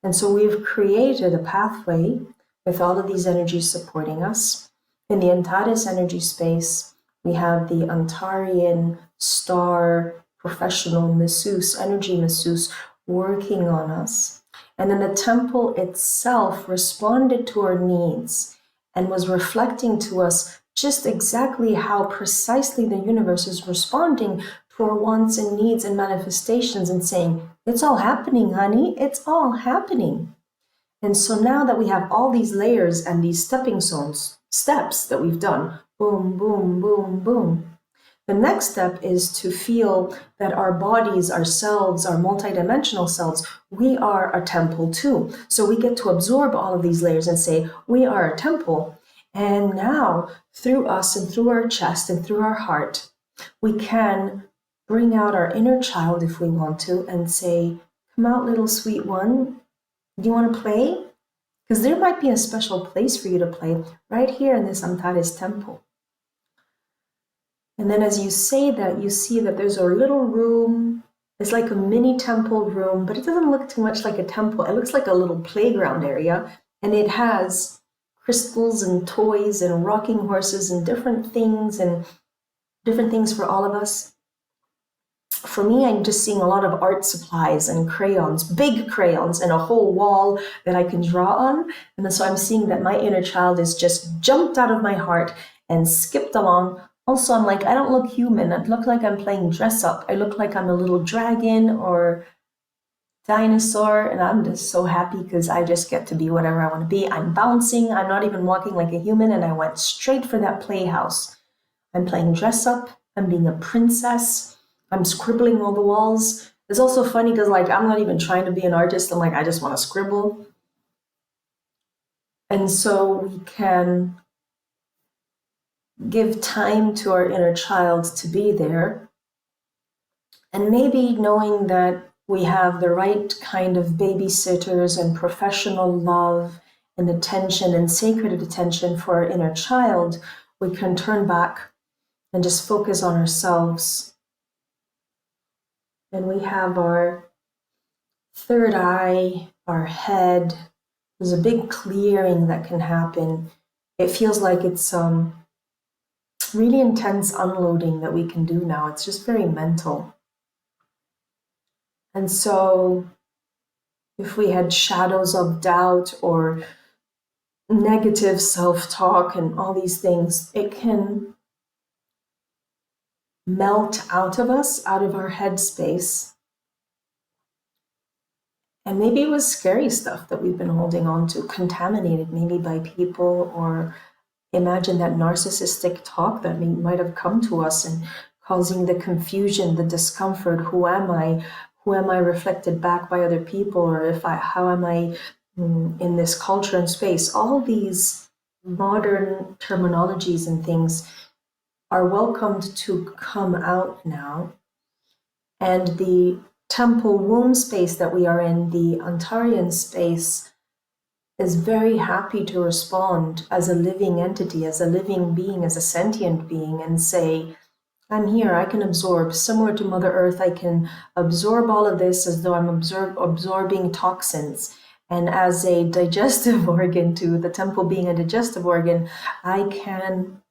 And so we've created a pathway with all of these energies supporting us. In the Antares energy space, we have the Antarian star professional masseuse, energy masseuse, working on us. And then the temple itself responded to our needs and was reflecting to us just exactly how precisely the universe is responding for wants and needs and manifestations and saying, it's all happening, honey, it's all happening. And so now that we have all these layers and these stepping stones, steps that we've done, boom, boom, boom, boom, the next step is to feel that our bodies, our selves, our multidimensional selves, we are a temple too. So we get to absorb all of these layers and say, we are a temple. And now, through us and through our chest and through our heart, we can bring out our inner child if we want to and say, come out, little sweet one. Do you want to play? Because there might be a special place for you to play right here in this Antares Temple. And then as you say that, you see that there's a little room. It's like a mini temple room, but it doesn't look too much like a temple. It looks like a little playground area. And it has crystals and toys and rocking horses and different things for all of us. For me, I'm just seeing a lot of art supplies and crayons, big crayons, and a whole wall that I can draw on. And then so I'm seeing that my inner child is just jumped out of my heart and skipped along. Also, I'm like, I don't look human. I look like I'm playing dress up. I look like I'm a little dragon or dinosaur. And I'm just so happy because I just get to be whatever I want to be. I'm bouncing. I'm not even walking like a human. And I went straight for that playhouse. I'm playing dress up. I'm being a princess. I'm scribbling all the walls. It's also funny because like, I'm not even trying to be an artist. I'm like, I just want to scribble. And so we can give time to our inner child to be there. And maybe knowing that we have the right kind of babysitters and professional love and attention and sacred attention for our inner child, we can turn back and just focus on ourselves. And we have our third eye, our head. There's a big clearing that can happen. It feels like it's really intense unloading that we can do now. It's just very mental. And so if we had shadows of doubt or negative self-talk and all these things, it can melt out of us, out of our headspace. And maybe it was scary stuff that we've been holding on to, contaminated maybe by people, or imagine that narcissistic talk that might have come to us and causing the confusion, the discomfort. Who am I? Who am I reflected back by other people? Or how am I in this culture and space? All these modern terminologies and things are welcomed to come out now. And the temple womb space that we are in, the Antarian space, is very happy to respond as a living entity, as a living being, as a sentient being, and say, I'm here, I can absorb. Similar to Mother Earth, I can absorb all of this as though I'm absorbing toxins. And as a digestive organ, to the temple being a digestive organ, I can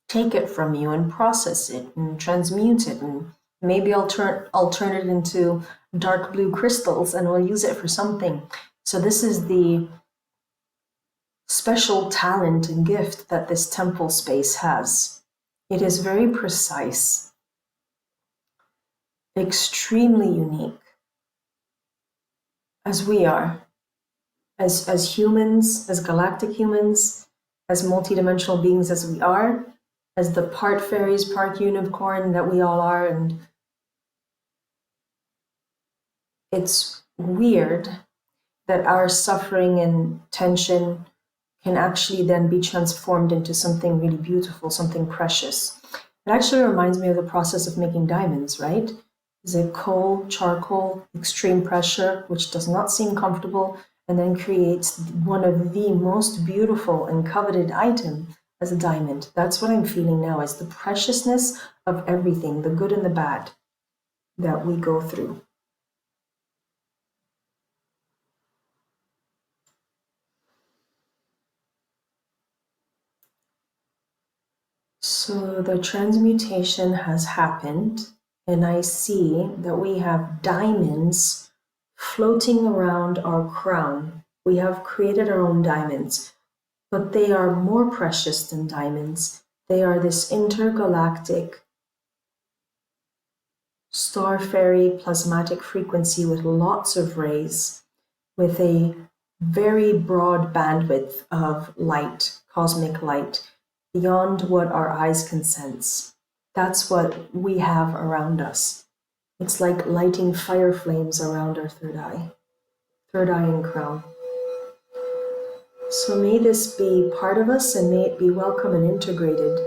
take it from you and process it and transmute it, and maybe I'll turn it into dark blue crystals and we'll use it for something. So this is the special talent and gift that this temple space has. It is very precise, extremely unique, as we are, as humans, as galactic humans, as multidimensional beings as we are, as the part fairies, part unicorn that we all are. And it's weird that our suffering and tension can actually then be transformed into something really beautiful, something precious. It actually reminds me of the process of making diamonds, right? Is it coal, charcoal, extreme pressure, which does not seem comfortable, and then creates one of the most beautiful and coveted item as a diamond. That's what I'm feeling now, is the preciousness of everything, the good and the bad that we go through. So the transmutation has happened, and I see that we have diamonds floating around our crown. We have created our own diamonds, but they are more precious than diamonds. They are this intergalactic star fairy plasmatic frequency with lots of rays, with a very broad bandwidth of light, cosmic light, beyond what our eyes can sense. That's what we have around us. It's like lighting fire flames around our third eye and crown. So may this be part of us and may it be welcome and integrated.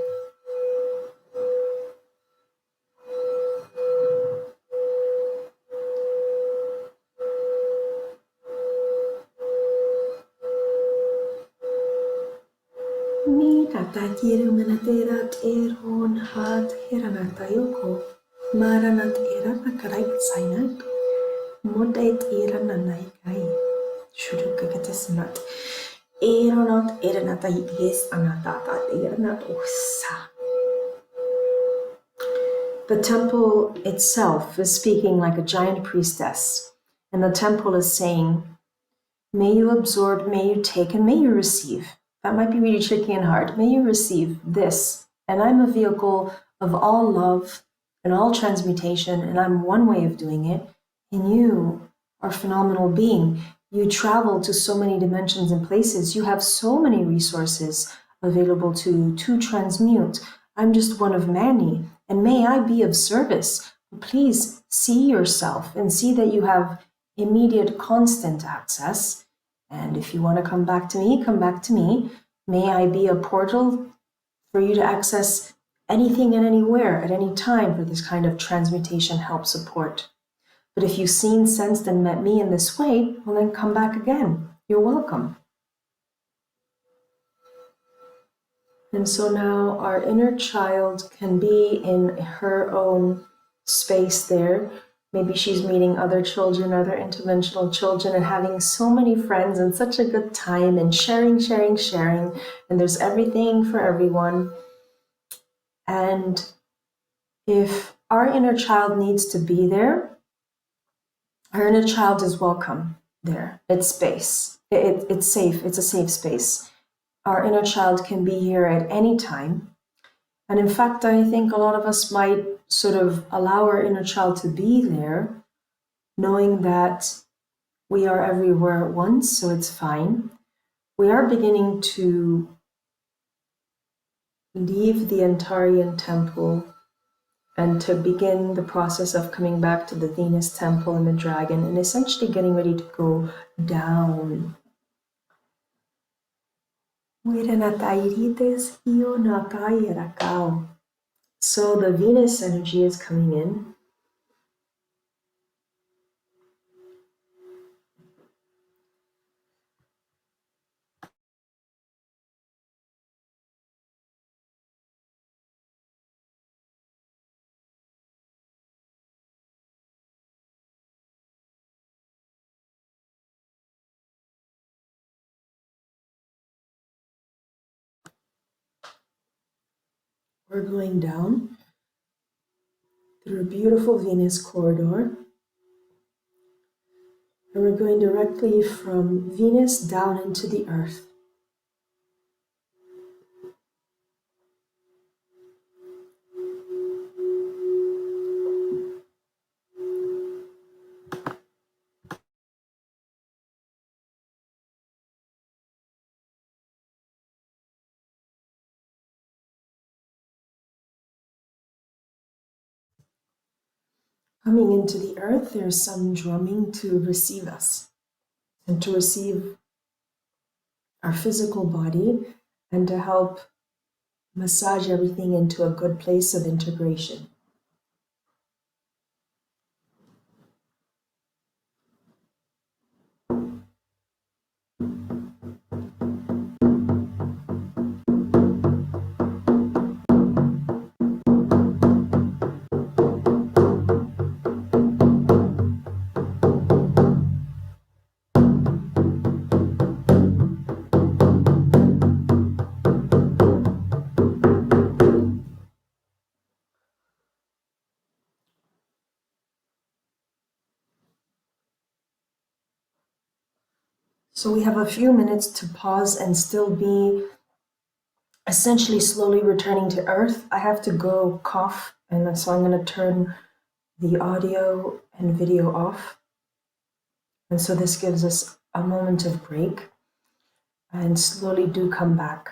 Ni tatakiru manaterat eron hat hiranatayoko maranat eranakarait sainat modait erananaikai shurukakatasnat eronat eranatayis anatatat eranat usa. The temple itself is speaking like a giant priestess, and the temple is saying, may you absorb, may you take, and may you receive. That might be really tricky and hard. May you receive this. And I'm a vehicle of all love and all transmutation, and I'm one way of doing it. And you are a phenomenal being. You travel to so many dimensions and places. You have so many resources available to transmute. I'm just one of many, and may I be of service. Please see yourself and see that you have immediate, constant access. And if you want to come back to me, come back to me. May I be a portal for you to access anything and anywhere at any time for this kind of transmutation, help, support. But if you've seen, sensed, and met me in this way, well, then come back again. You're welcome. And so now our inner child can be in her own space there. Maybe she's meeting other children, other interdimensional children, and having so many friends and such a good time and sharing. And there's everything for everyone. And if our inner child needs to be there, our inner child is welcome there. It's space. It's safe. It's a safe space. Our inner child can be here at any time. And in fact, I think a lot of us might sort of allow our inner child to be there, knowing that we are everywhere at once, so it's fine. We are beginning to leave the Antarean temple and to begin the process of coming back to the Venus temple and the dragon, and essentially getting ready to go down. So the Venus energy is coming in. We're going down through a beautiful Venus corridor. And we're going directly from Venus down into the earth. Coming into the earth, there's some drumming to receive us and to receive our physical body and to help massage everything into a good place of integration. So we have a few minutes to pause and still be essentially slowly returning to earth. I have to go cough, and so I'm going to turn the audio and video off. And so this gives us a moment of break, and slowly do come back.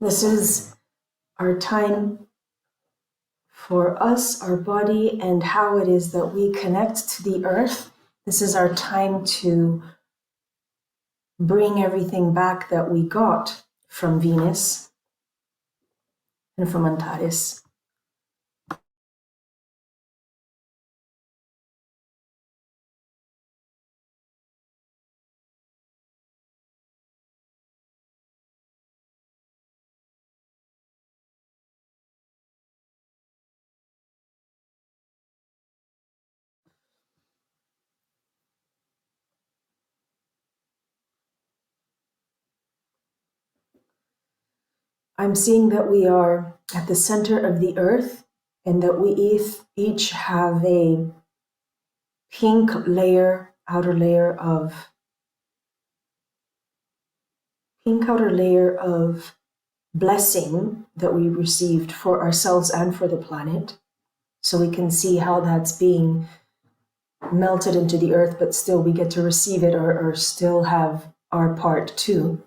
This is our time for us, our body, and how it is that we connect to the earth. This is our time to bring everything back that we got from Venus and from Antares. I'm seeing that we are at the center of the earth, and that we each have a pink layer, outer layer of blessing that we received for ourselves and for the planet. So we can see how that's being melted into the earth, but still we get to receive it, or still have our part too.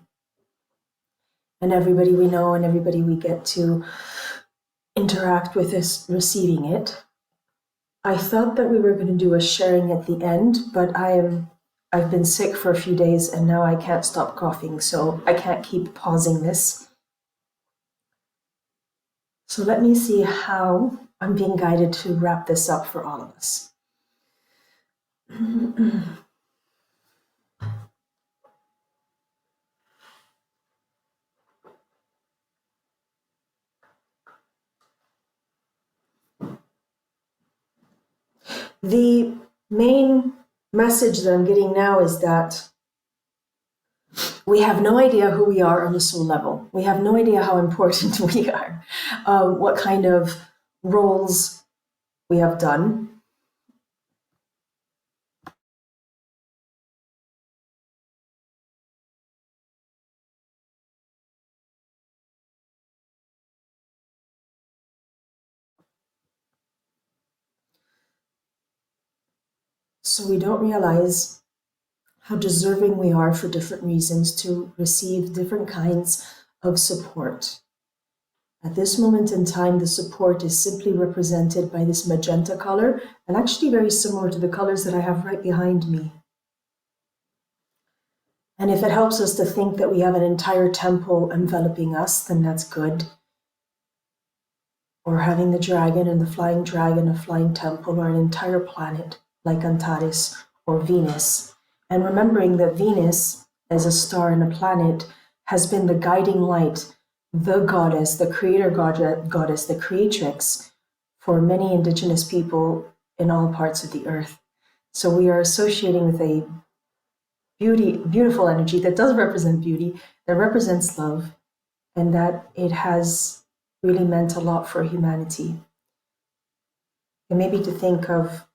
And everybody we know and everybody we get to interact with is receiving it. I thought that we were going to do a sharing at the end, but I've been sick for a few days and now I can't stop coughing, so I can't keep pausing this. So let me see how I'm being guided to wrap this up for all of us. The main message that I'm getting now is that we have no idea who we are on a soul level. We have no idea how important we are, what kind of roles we have done. So we don't realize how deserving we are for different reasons to receive different kinds of support. At this moment in time, the support is simply represented by this magenta color, and actually very similar to the colors that I have right behind me. And if it helps us to think that we have an entire temple enveloping us, then that's good. Or having the dragon and the flying dragon, a flying temple, or an entire planet like Antares or Venus. And remembering that Venus, as a star and a planet, has been the guiding light, the goddess, the creator goddess, the creatrix for many indigenous people in all parts of the earth. So we are associating with a beautiful energy that does represent beauty, that represents love, and that it has really meant a lot for humanity. And maybe to think of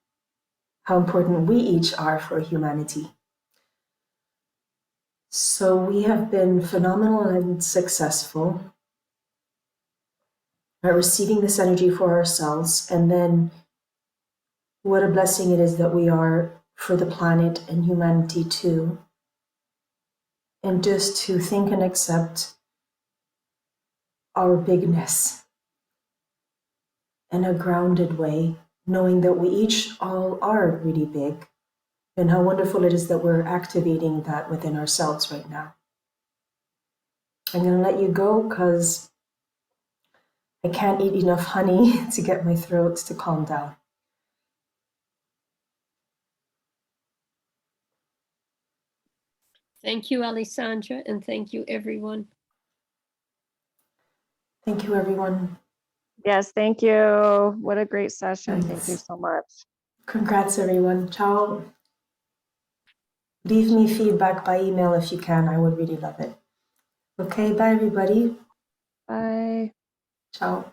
how important we each are for humanity. So we have been phenomenal and successful at receiving this energy for ourselves, and then what a blessing it is that we are for the planet and humanity too. And just to think and accept our bigness in a grounded way, knowing that we each all are really big, and how wonderful it is that we're activating that within ourselves right now. I'm going to let you go because I can't eat enough honey to get my throat to calm down. Thank you, Alessandra, and thank you, everyone. Thank you, everyone. Yes, thank you. What a great session. Thanks. Thank you so much. Congrats, everyone. Ciao. Leave me feedback by email if you can. I would really love it. Okay, bye everybody. Bye. Ciao.